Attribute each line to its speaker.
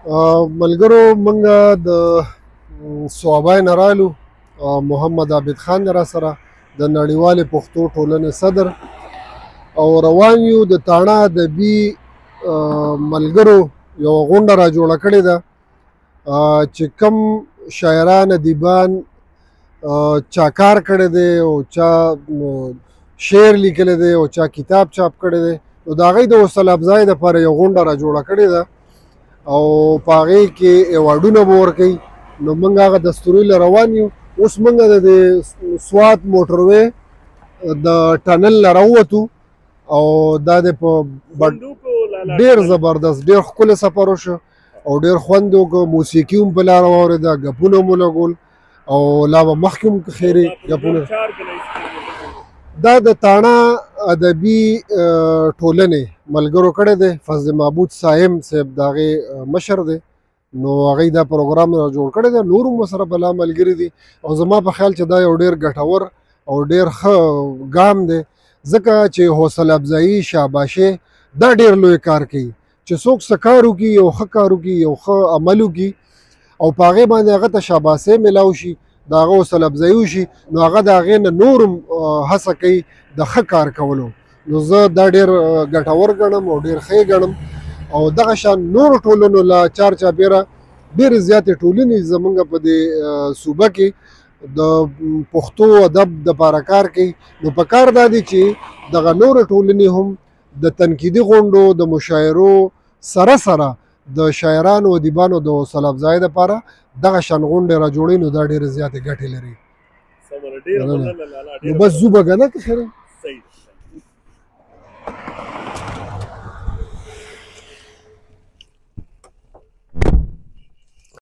Speaker 1: ملګرو مونږه د صوابای نه رالو. محمد عابد خان را سره د نړیوالې پښتو ټولنې صدر او روان یو د تاڼه ادبي ملګرو یو غونډه را جوړه کړې ده چې کم شاعران ادیبان چا کار کړی دی او چا شعر لیکلی دی او چا کتاب چاپ کړی دی نو د هغوی د حوصله افزای دپاره یو غونډه را جوړه کړې ده او په هغې کې ایوارډونه به ورکوي. نو موږ هغه دستوري له روان یو. اوس موږ د سوات موټروی د ټنل نه راووتو او دا د په ډېر زبردست ډېر ښکلی سفر وشو او ډېر خوند وکړو. موسیقي هم په لاره واورېده، ګپونه مو لګول او لا به مخکې هم خیرې ګپونه. دا د تاڼه ادبي ټولنې ملګرو کړی دی، فضل محمود صاحب صاحب د هغې مشر دی. نو هغوی دا پروګرام را جوړ کړی دی، نور هم ورسره بلا ملګري دي او زما په خیال چې دا یو ډېر ګټور او ډېر ښه ګام دی ځکه چې حوصله افزایي شاباشي دا ډېر لوی کار کوي چې څوک څه کار وکړي، یو ښه کار وکړي، یو ښه عمل وکړي او په هغې باندې هغه ته شاباسي میلاو شي، د هغه حوصله افزایي وشي، نو هغه د هغې نه نور هم هڅه کوي د ښه کار کولو. نو زه دا ډېر ګټور ګڼم او ډېر ښه ګڼم او دغه شان نورو ټولنو له چارچاپېره ډېرې زیاتې ټولنې زمونږ په دې صوبه کې د پښتو ادب دپاره کار کوي. نو په کار دا دی چې دغه نورې ټولنې هم د تنقیدي غونډو د مشاعرو سره سره د شاعرانو او ادیبانو د حوصله افزایۍ دپاره دغه شان غونډې را جوړوي. نو دا ډېرې زیاتې ګټې لري. نو بس ځو به که نه که خیره